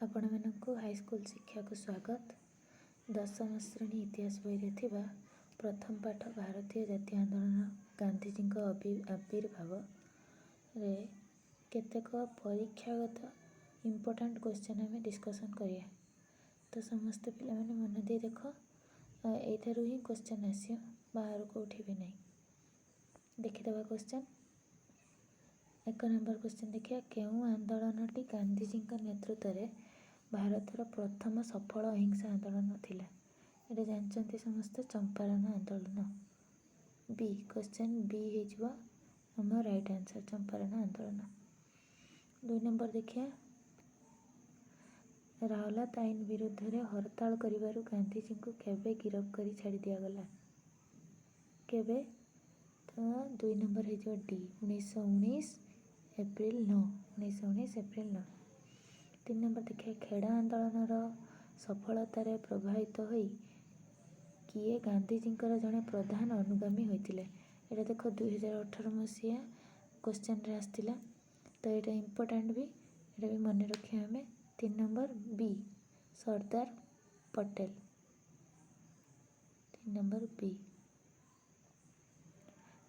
ଆପଣମାନଙ୍କୁ ହାଇସ୍କୁଲ ଶିକ୍ଷାକୁ ସ୍ୱାଗତ। ଦଶମ ଶ୍ରେଣୀ ଇତିହାସ ବହିରେ ଥିବା ପ୍ରଥମ ପାଠ ଭାରତୀୟ ଜାତୀୟ ଆନ୍ଦୋଳନ ଗାନ୍ଧିଜୀଙ୍କ ଆବିର୍ଭାବରେ କେତେକ ପରୀକ୍ଷାଗତ ଇମ୍ପୋର୍ଟାଣ୍ଟ କ୍ୱେଶ୍ଚନ୍ ଆମେ ଡିସ୍କସନ୍ କରିବା। ତ ସମସ୍ତେ ପିଲାମାନେ ମନ ଦେଇ ଦେଖ, ଏଇଠାରୁ ହିଁ କ୍ୱେଶ୍ଚନ୍ ଆସିବ, ବାହାରୁ କେଉଁଠି ବି ନାହିଁ। ଦେଖିଦେବା କ୍ୱେଶ୍ଚନ୍। 1 ନମ୍ବର କ୍ୱେଶ୍ଚନ୍ ଦେଖିବା, କେଉଁ ଆନ୍ଦୋଳନଟି ଗାନ୍ଧିଜୀଙ୍କ ନେତୃତ୍ୱରେ ଭାରତର ପ୍ରଥମ ସଫଳ ଅହିଂସା ଆନ୍ଦୋଳନ ଥିଲା? ଏଇଟା ଜାଣିଛନ୍ତି ସମସ୍ତେ, ଚମ୍ପାରଣ ଆନ୍ଦୋଳନ। ବି କ୍ୱେଶ୍ଚନ୍ ବି ହେଇଯିବ ଆମ ରାଇଟ୍ ଆନ୍ସର୍, ଚମ୍ପାରଣ ଆନ୍ଦୋଳନ। 2 ନମ୍ବର ଦେଖିବା, ରାଓଲାତ ଆଇନ ବିରୁଦ୍ଧରେ ହରତାଳ କରିବାରୁ ଗାନ୍ଧିଜୀଙ୍କୁ କେବେ ଗିରଫ କରି ଛାଡ଼ି ଦିଆଗଲା? କେବେ? ତ 2 ନମ୍ବର ହେଇଯିବ ଡି, 1919 ଏପ୍ରିଲ 9। 1919 ଏପ୍ରିଲ 9। 3 ନମ୍ବର ଦେଖିବା, ଖେଡ଼ା ଆନ୍ଦୋଳନର ସଫଳତାରେ ପ୍ରଭାବିତ ହୋଇ କିଏ ଗାନ୍ଧିଜୀଙ୍କର ଜଣେ ପ୍ରଧାନ ଅନୁଗାମୀ ହୋଇଥିଲେ? ଏଇଟା ଦେଖ 2018 ମସିହା କ୍ୱେଶ୍ଚନ୍ରେ ଆସିଥିଲା, ତ ଏଇଟା ଇମ୍ପୋର୍ଟାଣ୍ଟ ବି, ଏଇଟା ବି ମନେ ରଖିବା ଆମେ। 3 ନମ୍ବର ବି, ସର୍ଦ୍ଦାର ପଟେଲ। 3 ନମ୍ବର ବି।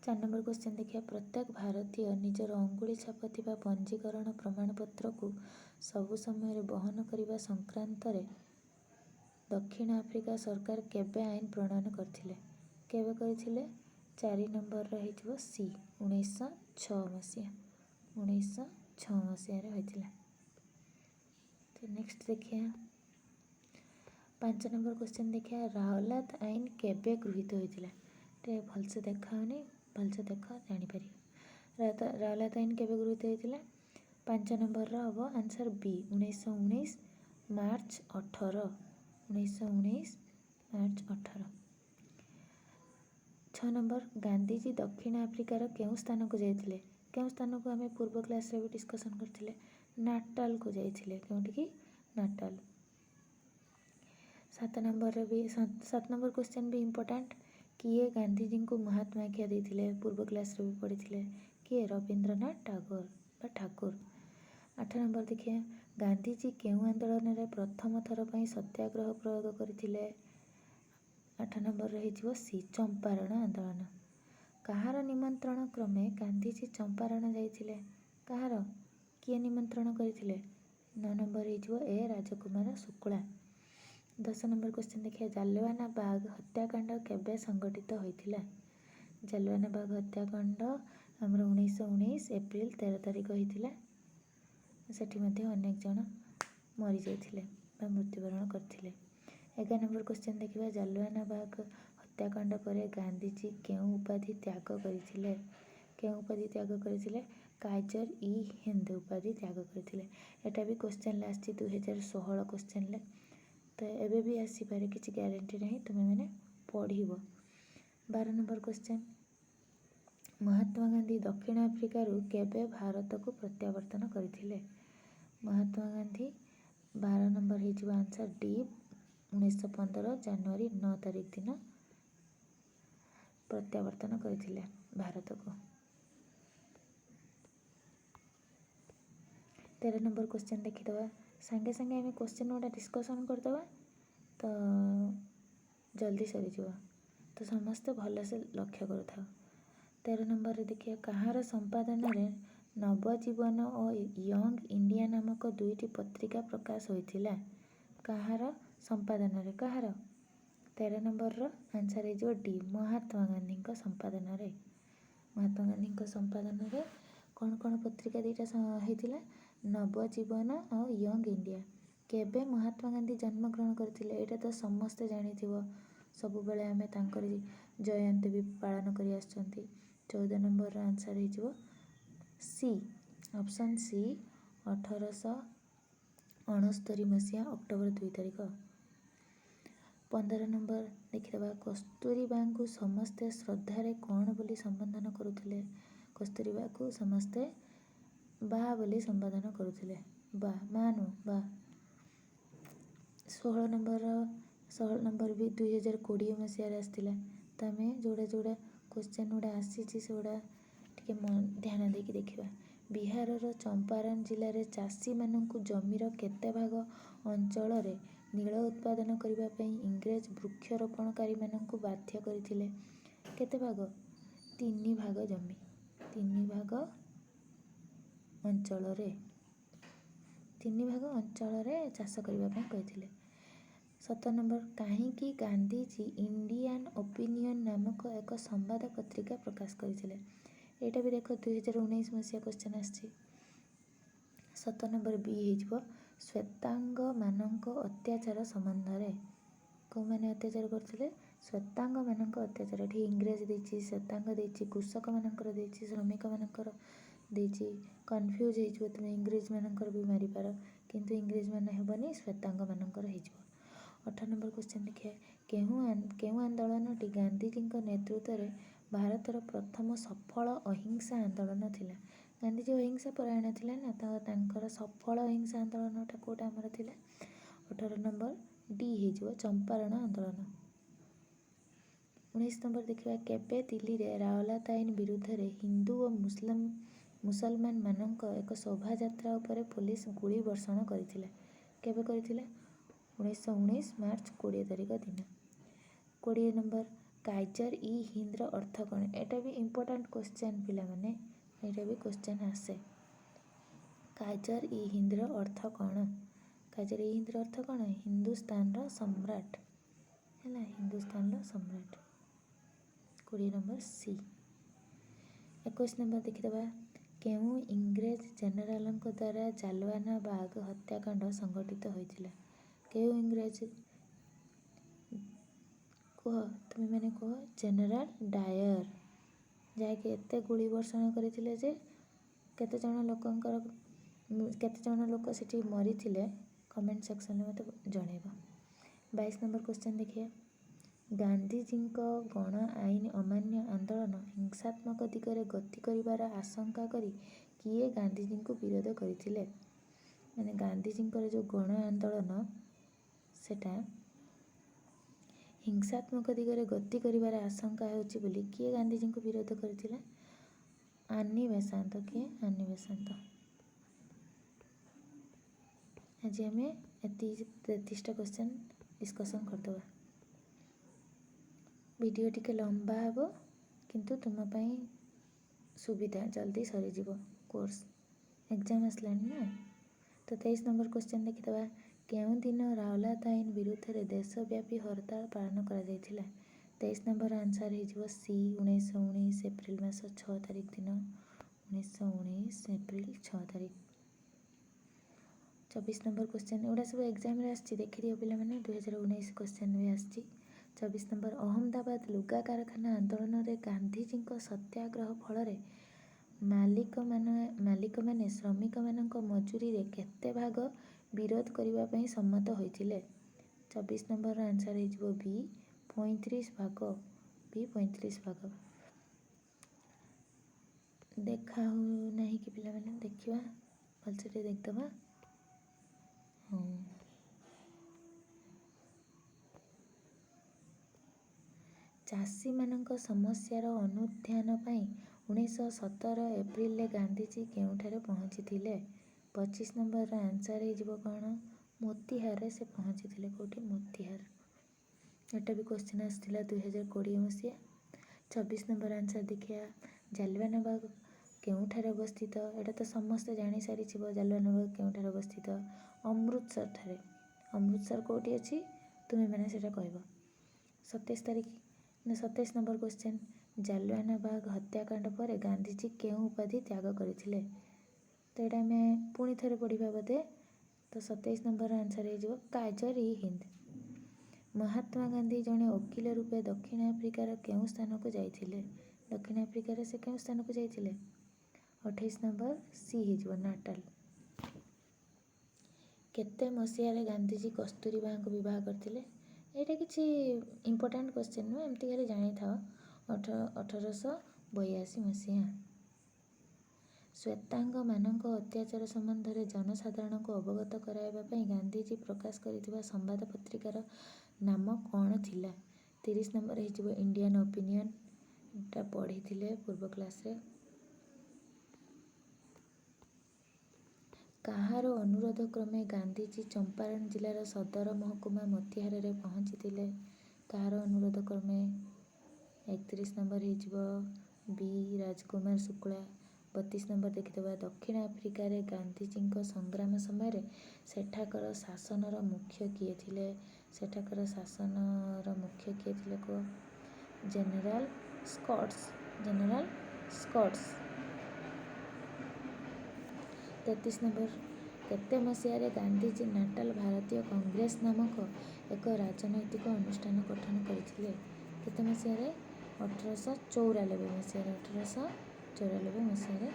4 ନମ୍ବର କ୍ୱେଶ୍ଚନ୍ ଦେଖିବା, ପ୍ରତ୍ୟେକ ଭାରତୀୟ ନିଜର ଅଙ୍ଗୁଳି ଛାପ ଥିବା ପଞ୍ଜୀକରଣ ପ୍ରମାଣପତ୍ରକୁ ସବୁ ସମୟରେ ବହନ କରିବା ସଂକ୍ରାନ୍ତରେ ଦକ୍ଷିଣ ଆଫ୍ରିକା ସରକାର କେବେ ଆଇନ ପ୍ରଣୟନ କରିଥିଲେ? କେବେ କରିଥିଲେ? 4 ନମ୍ବରର ହେଇଯିବ ସି, 1906 ମସିହା। 1906 ମସିହାରେ ହୋଇଥିଲା। ତ ନେକ୍ସଟ ଦେଖିବା 5 ନମ୍ବର କ୍ୱେଶ୍ଚନ୍ ଦେଖିବା, ରାଓଲାତ ଆଇନ କେବେ ଗୃହୀତ ହୋଇଥିଲା? ଟିକେ ଭଲସେ ଦେଖାଉନି, ଭଲସେ ଦେଖ ଜାଣିପାରିବ। ରାଓଲାତ ଆଇନ କେବେ ଗୃହୀତ ହୋଇଥିଲା? 5 ନମ୍ବରର ହେବ ଆନ୍ସର୍ ବି, 1919 ମାର୍ଚ୍ଚ 18। 1919 ମାର୍ଚ୍ଚ 18। 6 ନମ୍ବର, ଗାନ୍ଧିଜୀ ଦକ୍ଷିଣ ଆଫ୍ରିକାର କେଉଁ ସ୍ଥାନକୁ ଯାଇଥିଲେ? କେଉଁ ସ୍ଥାନକୁ ଆମେ ପୂର୍ବ କ୍ଲାସ୍ରେ ବି ଡିସ୍କସନ୍ କରିଥିଲେ? ନାଟାଲକୁ ଯାଇଥିଲେ। କେଉଁଠିକି? ନାଟାଲ। 7 ନମ୍ବର କ୍ୱେଶ୍ଚନ୍ ବି ଇମ୍ପୋର୍ଟାଣ୍ଟ। କିଏ ଗାନ୍ଧିଜୀଙ୍କୁ ମହାତ୍ମା ଆଖ୍ୟା ଦେଇଥିଲେ? ପୂର୍ବ କ୍ଲାସ୍ରେ ବି ପଢ଼ିଥିଲେ। କିଏ? ରବୀନ୍ଦ୍ରନାଥ ଟାଗୋର ବା ଠାକୁର। 8 ନମ୍ବର ଦେଖିବା, ଗାନ୍ଧିଜୀ କେଉଁ ଆନ୍ଦୋଳନରେ ପ୍ରଥମ ଥର ପାଇଁ ସତ୍ୟାଗ୍ରହ ପ୍ରୟୋଗ କରିଥିଲେ? 8 ନମ୍ବରରେ ହେଇଯିବ ସି, ଚମ୍ପାରଣ ଆନ୍ଦୋଳନ। କାହାର ନିମନ୍ତ୍ରଣ କ୍ରମେ ଗାନ୍ଧିଜୀ ଚମ୍ପାରଣ ଯାଇଥିଲେ? କାହାର? କିଏ ନିମନ୍ତ୍ରଣ କରିଥିଲେ? 9 ନମ୍ବର ହେଇଯିବ ଏ, ରାଜକୁମାର ଶୁକ୍ଳା। 10 ନମ୍ବର କ୍ୱେଶ୍ଚନ୍ ଦେଖିବା, ଜାଲିଆନାବାଗ ହତ୍ୟାକାଣ୍ଡ କେବେ ସଂଗଠିତ ହୋଇଥିଲା? ଜାଲିଆନାବାଗ ହତ୍ୟାକାଣ୍ଡ ଆମର 1919 ଏପ୍ରିଲ 13 ତାରିଖ ହୋଇଥିଲା। ସେଠି ମଧ୍ୟ ଅନେକ ଜଣ ମରିଯାଇଥିଲେ ବା ମୃତ୍ୟୁବରଣ କରିଥିଲେ। 11 ନମ୍ବର କ୍ୱେଶ୍ଚନ୍ ଦେଖିବା, ଜାଲିଆନାବାଗ ହତ୍ୟାକାଣ୍ଡ ପରେ ଗାନ୍ଧିଜୀ କେଉଁ ଉପାଧି ତ୍ୟାଗ କରିଥିଲେ? କେଉଁ ଉପାଧି ତ୍ୟାଗ କରିଥିଲେ? କାଇଜର ଇ ହିନ୍ଦ ଉପାଧି ତ୍ୟାଗ କରିଥିଲେ। ଏଟା ବି କ୍ୱେଶ୍ଚନ୍ରେ ଆସିଛି 2016 କ୍ୱେଶ୍ଚନ୍ରେ, ତ ଏବେ ବି ଆସିପାରେ, କିଛି ଗ୍ୟାରେଣ୍ଟି ନାହିଁ, ତୁମେମାନେ ପଢ଼ିବ। 12 ନମ୍ବର କ୍ୱେଶ୍ଚନ୍, ମହାତ୍ମା ଗାନ୍ଧୀ ଦକ୍ଷିଣ ଆଫ୍ରିକାରୁ କେବେ ଭାରତକୁ ପ୍ରତ୍ୟାବର୍ତ୍ତନ କରିଥିଲେ? ମହାତ୍ମା ଗାନ୍ଧୀ 12 ନମ୍ବର ହେଇଯିବ ଆନ୍ସର୍ ଡି, 1915 ଜାନୁଆରୀ 9 ତାରିଖ ଦିନ ପ୍ରତ୍ୟାବର୍ତ୍ତନ କରିଥିଲେ ଭାରତକୁ। 13 ନମ୍ବର କ୍ୱେଶ୍ଚନ୍ ଦେଖିଦେବା। ସାଙ୍ଗେ ସାଙ୍ଗେ ଆମେ କ୍ୱେଶ୍ଚନ୍ ଗୁଡ଼ା ଡିସ୍କସନ୍ କରିଦେବା, ତ ଜଲ୍ଦି ସରିଯିବ, ତ ସମସ୍ତେ ଭଲସେ ଲକ୍ଷ୍ୟ କରୁଥାଅ। 13 ନମ୍ବରରେ ଦେଖିବା, କାହାର ସମ୍ପାଦନାରେ ନବଜୀବନ ଓ ୟଙ୍ଗ ଇଣ୍ଡିଆ ନାମକ ଦୁଇଟି ପତ୍ରିକା ପ୍ରକାଶ ହୋଇଥିଲା? କାହାର ସମ୍ପାଦନାରେ? କାହାର? 13 ନମ୍ବରର ଆନ୍ସର୍ ହେଇଯିବ ଡି, ମହାତ୍ମା ଗାନ୍ଧୀଙ୍କ ସମ୍ପାଦନାରେ। ମହାତ୍ମା ଗାନ୍ଧୀଙ୍କ ସମ୍ପାଦନାରେ କ'ଣ କ'ଣ ପତ୍ରିକା ଦୁଇଟା ହେଇଥିଲା? ନବଜୀବନ ଆଉ ୟଙ୍ଗ ଇଣ୍ଡିଆ। କେବେ ମହାତ୍ମା ଗାନ୍ଧୀ ଜନ୍ମଗ୍ରହଣ କରିଥିଲେ? ଏଇଟା ତ ସମସ୍ତେ ଜାଣିଥିବ, ସବୁବେଳେ ଆମେ ତାଙ୍କରି ଜୟନ୍ତୀ ବି ପାଳନ କରି ଆସୁଛନ୍ତି। 14 ନମ୍ବରର ଆନ୍ସର୍ ହେଇଯିବ ସି, ଅପସନ୍ ସି, 1869 ମସିହା ଅକ୍ଟୋବର 2 ତାରିଖ। 15 ନମ୍ବର ଦେଖିଦେବା, କସ୍ତୁରୀବାଙ୍କୁ ସମସ୍ତେ ଶ୍ରଦ୍ଧାରେ କ'ଣ ବୋଲି ସମ୍ବୋଧନ କରୁଥିଲେ? କସ୍ତୁରୀବାକୁ ସମସ୍ତେ ବା ବୋଲି ସମ୍ବୋଧନ କରୁଥିଲେ। ବା, ମା ନୁହଁ, ବା। 16 ନମ୍ବର ବି 2020 ମସିହାରେ ଆସିଥିଲା। ତ ଆମେ ଯୋଉଟା କ୍ୱେଶ୍ଚନ୍ ଗୁଡ଼ା ଆସିଛି ସେଗୁଡ଼ା ଟିକେ ଧ୍ୟାନ ଦେଇକି ଦେଖିବା। ବିହାରର ଚମ୍ପାରନ୍ ଜିଲ୍ଲାରେ ଚାଷୀମାନଙ୍କୁ ଜମିର କେତେ ଭାଗ ଅଞ୍ଚଳରେ ନୀଳ ଉତ୍ପାଦନ କରିବା ପାଇଁ ଇଂରେଜ ବୃକ୍ଷରୋପଣକାରୀମାନଙ୍କୁ ବାଧ୍ୟ କରିଥିଲେ? କେତେ ଭାଗ? 3 ଭାଗ ଜମି, 3 ଭାଗ ଅଞ୍ଚଳରେ 3 ଭାଗ ଅଞ୍ଚଳରେ ଚାଷ କରିବା ପାଇଁ କହିଥିଲେ। 17 ନମ୍ବର, କାହିଁକି ଗାନ୍ଧୀଜୀ ଇଣ୍ଡିଆନ୍ ଓପିନିଅନ୍ ନାମକ ଏକ ସମ୍ବାଦ ପତ୍ରିକା ପ୍ରକାଶ କରିଥିଲେ? ଏଇଟା ବି ଦେଖ 2019 ମସିହା କ୍ୱେଶ୍ଚନ୍ ଆସିଛି। 17 ନମ୍ବର ବି ହେଇଯିବ ଶ୍ୱେତାଙ୍ଗମାନଙ୍କ ଅତ୍ୟାଚାର ସମ୍ବନ୍ଧରେ। କେଉଁମାନେ ଅତ୍ୟାଚାର କରୁଥିଲେ? ଶ୍ୱେତାଙ୍ଗମାନଙ୍କ ଅତ୍ୟାଚାର। ଏଠି ଇଂରେଜ ଦେଇଛି, ଶ୍ୱେତାଙ୍ଗ ଦେଇଛି, କୃଷକମାନଙ୍କର ଦେଇଛି, ଶ୍ରମିକମାନଙ୍କର ଦେଇଛି। କନଫ୍ୟୁଜ୍ ହେଇଯିବ ତୁମେ, ଇଂରେଜମାନଙ୍କର ବି ମାରିପାର, କିନ୍ତୁ ଇଂରେଜମାନେ ହେବନି, ଶ୍ୱେତାଙ୍ଗମାନଙ୍କର ହେଇଯିବ। 18 ନମ୍ବର କ୍ୱେଶ୍ଚନ୍ ଦେଖିବା, କେଉଁ ଆନ୍ଦୋଳନଟି ଗାନ୍ଧୀଜୀଙ୍କ ନେତୃତ୍ୱରେ ଭାରତର ପ୍ରଥମ ସଫଳ ଅହିଂସା ଆନ୍ଦୋଳନ ଥିଲା? ଗାନ୍ଧୀଜୀ ଅହିଂସା ପରାୟଣ ଥିଲେ ନା, ତ ତାଙ୍କର ସଫଳ ଅହିଂସା ଆନ୍ଦୋଳନଟା କେଉଁଟା ଆମର ଥିଲା? 18 ନମ୍ବର ଡି ହେଇଯିବ ଚମ୍ପାରଣ ଆନ୍ଦୋଳନ। 19 ନମ୍ବର ଦେଖିବା, କେବେ ଦିଲ୍ଲୀରେ ରାଓଲାତ ଆଇନ ବିରୁଦ୍ଧରେ ହିନ୍ଦୁ ଓ ମୁସଲମାନମାନଙ୍କ ଏକ ଶୋଭାଯାତ୍ରା ଉପରେ ପୋଲିସ ଗୁଳି ବର୍ଷଣ କରିଥିଲା? କେବେ କରିଥିଲା? 1919 ମାର୍ଚ୍ଚ 20 ତାରିଖ ଦିନ। 20 ନମ୍ବର, କାଇଜର ଇ ହିନ୍ଦର ଅର୍ଥ କ'ଣ? ଏଇଟା ବି ଇମ୍ପୋର୍ଟାଣ୍ଟ କ୍ୱେଶ୍ଚନ୍ ପିଲାମାନେ, ଏଇଟା ବି କ୍ୱେଶ୍ଚନ୍ ଆସେ। କାଇଜର ଇ ହିନ୍ଦର ଅର୍ଥ କ'ଣ? କାଇଜର ଇ ହିନ୍ଦର ଅର୍ଥ କ'ଣ? ହିନ୍ଦୁସ୍ତାନର ସମ୍ରାଟ, ହେଲା, ହିନ୍ଦୁସ୍ତାନର ସମ୍ରାଟ। 20 ନମ୍ବର ସି। 21 ନମ୍ବର ଦେଖିଦେବା, କେଉଁ ଇଂରେଜ ଜେନେରାଲଙ୍କ ଦ୍ୱାରା ଜାଲିଆନାବାଗ ହତ୍ୟାକାଣ୍ଡ ସଂଘଟିତ ହୋଇଥିଲା? କେଉଁ ଇଂରେଜ? କୁହ, ତୁମେମାନେ କୁହ। ଜେନେରାଲ ଡାୟର, ଯାହାକି ଏତେ ଗୁଳି ବର୍ଷଣ କରିଥିଲେ ଯେ କେତେଜଣ ଲୋକ ସେଠି ମରିଥିଲେ, କମେଣ୍ଟ ସେକ୍ସନରେ ମୋତେ ଜଣାଇବ। 22 ନମ୍ବର କ୍ୱେଶ୍ଚନ୍ ଦେଖିବା, ଗାନ୍ଧୀଜୀଙ୍କ ଗଣ ଆଇନ ଅମାନ୍ୟ ଆନ୍ଦୋଳନ ହିଂସାତ୍ମକ ଦିଗରେ ଗତି କରିବାର ଆଶଙ୍କା କରି କିଏ ଗାନ୍ଧୀଜୀଙ୍କୁ ବିରୋଧ କରିଥିଲେ? ମାନେ ଗାନ୍ଧୀଜୀଙ୍କର ଯେଉଁ ଗଣ ଆନ୍ଦୋଳନ ସେଟା ହିଂସାତ୍ମକ ଦିଗରେ ଗତି କରିବାର ଆଶଙ୍କା ହେଉଛି ବୋଲି କିଏ ଗାନ୍ଧୀଜୀଙ୍କୁ ବିରୋଧ କରିଥିଲା? ଆନି ବେସାନ୍ତ। କିଏ? ଆନି ବେସାନ୍ତ। ଆଜି ଆମେ 33ଟା କ୍ୱେଶ୍ଚନ୍ ଡିସ୍କସନ୍ କରିଦେବା। ଭିଡ଼ିଓ ଟିକେ ଲମ୍ବା ହେବ, କିନ୍ତୁ ତୁମ ପାଇଁ ସୁବିଧା, ଜଲ୍ଦି ସରିଯିବ କୋର୍ସ, ଏକ୍ଜାମ୍ ଆସିଲାଣି ନା। ତ 23 ନମ୍ବର କ୍ୱେଶ୍ଚନ୍ ଦେଖିଦେବା, କେଉଁ ଦିନ ରାଓଲାତ ଆଇନ ବିରୁଦ୍ଧରେ ଦେଶବ୍ୟାପୀ ହରତାଳ ପାଳନ କରାଯାଇଥିଲା? 23 ନମ୍ବର ଆନ୍ସର ହେଇଯିବ ସି, 1919 ଏପ୍ରିଲ ମାସ 6 ତାରିଖ ଦିନ। 1919 ଏପ୍ରିଲ 6 ତାରିଖ। 24 ନମ୍ବର କ୍ୱେଶ୍ଚନ୍, ଏଗୁଡ଼ା ସବୁ ଏକ୍ଜାମ୍ରେ ଆସିଛି, ଦେଖିଦିଅ ପିଲାମାନେ, 2019 କ୍ୱେଶ୍ଚନ୍ ବି ଆସିଛି। 24 ନମ୍ବର, ଅହମ୍ମଦାବାଦ ଲୁଗା କାରଖାନା ଆନ୍ଦୋଳନରେ ଗାନ୍ଧୀଜୀଙ୍କ ସତ୍ୟାଗ୍ରହ ଫଳରେ ମାଲିକମାନେ ଶ୍ରମିକମାନଙ୍କ ମଜୁରିରେ କେତେ ଭାଗ ବିରୋଧ କରିବା ପାଇଁ ସମ୍ମତ ହୋଇଥିଲେ? 24 ନମ୍ବରର ଆନ୍ସର ହେଇଯିବ ବି, 35 ଭାଗ। ବି 35 ଭାଗ। ଦେଖା ହେଉନାହିଁ କି ପିଲାମାନେ? ଦେଖିବା, ଭଲସେ ଟିକେ ଦେଖିଦେବା। ହଁ, ଚାଷୀମାନଙ୍କ ସମସ୍ୟାର ଅନୁଧ୍ୟାନ ପାଇଁ 1917 ଏପ୍ରିଲରେ ଗାନ୍ଧୀଜୀ କେଉଁଠାରେ ପହଞ୍ଚିଥିଲେ? 25 ନମ୍ବରର ଆନ୍ସର ହେଇଯିବ କ'ଣ? ମୋତିହାରରେ ସେ ପହଞ୍ଚିଥିଲେ। କେଉଁଠି? ମୋତିହାର। ଏଟା ବି କ୍ୱେଶ୍ଚନ୍ ଆସିଥିଲା 2020 ମସିହା। 24 ନମ୍ବର ଆନ୍ସର ଦେଖିବା, ଜାଲିଆନାବାଗ କେଉଁଠାରେ ଅବସ୍ଥିତ? ଏଇଟା ତ ସମସ୍ତେ ଜାଣିସାରିଥିବ, ଜାଲିଆନାବାଗ କେଉଁଠାରେ ଅବସ୍ଥିତ? ଅମୃତସର ଠାରେ। ଅମୃତସର କେଉଁଠି ଅଛି? ତୁମେମାନେ ସେଇଟା କହିବ। 27 ନମ୍ବର କ୍ୱେଶ୍ଚନ୍, ଜାଲିଆନାବାଗ ହତ୍ୟାକାଣ୍ଡ ପରେ ଗାନ୍ଧୀଜୀ କେଉଁ ଉପାଧି ତ୍ୟାଗ କରିଥିଲେ? ତ ଏଇଟା ଆମେ ପୁଣି ଥରେ ପଢ଼ିବା ବୋଧେ। ତ 27 ନମ୍ବର ଆନ୍ସର ହେଇଯିବ କାଇଜର ଇ ହିନ୍ଦ। ମହାତ୍ମା ଗାନ୍ଧୀ ଜଣେ ଓକିଲ ରୂପେ ଦକ୍ଷିଣ ଆଫ୍ରିକାର କେଉଁ ସ୍ଥାନକୁ ଯାଇଥିଲେ? ଦକ୍ଷିଣ ଆଫ୍ରିକାରେ ସେ କେଉଁ ସ୍ଥାନକୁ ଯାଇଥିଲେ? 28 ନମ୍ବର ସି ହେଇଯିବ ନାଟାଲ। କେତେ ମସିହାରେ ଗାନ୍ଧୀଜୀ କସ୍ତୁରବାଙ୍କୁ ବିବାହ କରିଥିଲେ? ଏଇଟା କିଛି ଇମ୍ପୋର୍ଟାଣ୍ଟ କ୍ୱେଶ୍ଚନ୍ ନୁହେଁ, ଏମିତି ଖାଲି ଜାଣିଥାଅ। 1882 ମସିହା। ଶ୍ୱେତାଙ୍ଗମାନଙ୍କ ଅତ୍ୟାଚାର ସମ୍ବନ୍ଧରେ ଜନସାଧାରଣଙ୍କୁ ଅବଗତ କରାଇବା ପାଇଁ ଗାନ୍ଧୀଜୀ ପ୍ରକାଶ କରିଥିବା ସମ୍ବାଦ ପତ୍ରିକାର ନାମ କ'ଣ ଥିଲା? 30 ନମ୍ବର ହେଇଯିବ ଇଣ୍ଡିଆନ୍ ଓପିନିଅନ୍। ଏଟା ପଢ଼ିଥିଲେ ପୂର୍ବ କ୍ଲାସ୍ରେ। କାହାର ଅନୁରୋଧ କ୍ରମେ ଗାନ୍ଧିଜୀ ଚମ୍ପାରଣ ଜିଲ୍ଲାର ସଦର ମହକୁମା ମୋତିହାରରେ ପହଞ୍ଚିଥିଲେ? କାହାର ଅନୁରୋଧ କ୍ରମେ? 31 ନମ୍ବର ହେଇଯିବ ବି ରାଜକୁମାର ଶୁକ୍ଳା। 32 ନମ୍ବର ଦେଖିଦେବା ଦକ୍ଷିଣ ଆଫ୍ରିକାରେ ଗାନ୍ଧିଜୀଙ୍କ ସଂଗ୍ରାମ ସମୟରେ ସେଠାକାର ଶାସନର ମୁଖ୍ୟ କିଏ ଥିଲେ? ସେଠାକାର ଶାସନର ମୁଖ୍ୟ କିଏ ଥିଲେ କୁହ? General Scotts. 33 ନମ୍ବର କେତେ ମସିହାରେ ଗାନ୍ଧିଜୀ ନାଟାଲ ଭାରତୀୟ କଂଗ୍ରେସ ନାମକ ଏକ ରାଜନୈତିକ ଅନୁଷ୍ଠାନ ଗଠନ କରିଥିଲେ? କେତେ ମସିହାରେ? 1894 ମସିହାରେ। 1894 ମସିହାରେ।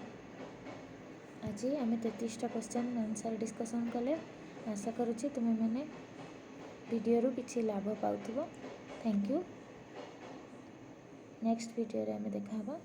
ଆଜି ଆମେ 33ଟା କ୍ୱେଶ୍ଚନ୍ ଆନ୍ସର୍ ଡିସ୍କସନ୍ କଲେ। ଆଶା କରୁଛି ତୁମେମାନେ ଭିଡ଼ିଓରୁ କିଛି ଲାଭ ପାଉଥିବ। Thank you. ନେକ୍ସଟ ଭିଡ଼ିଓରେ ଆମେ ଦେଖା ହେବା।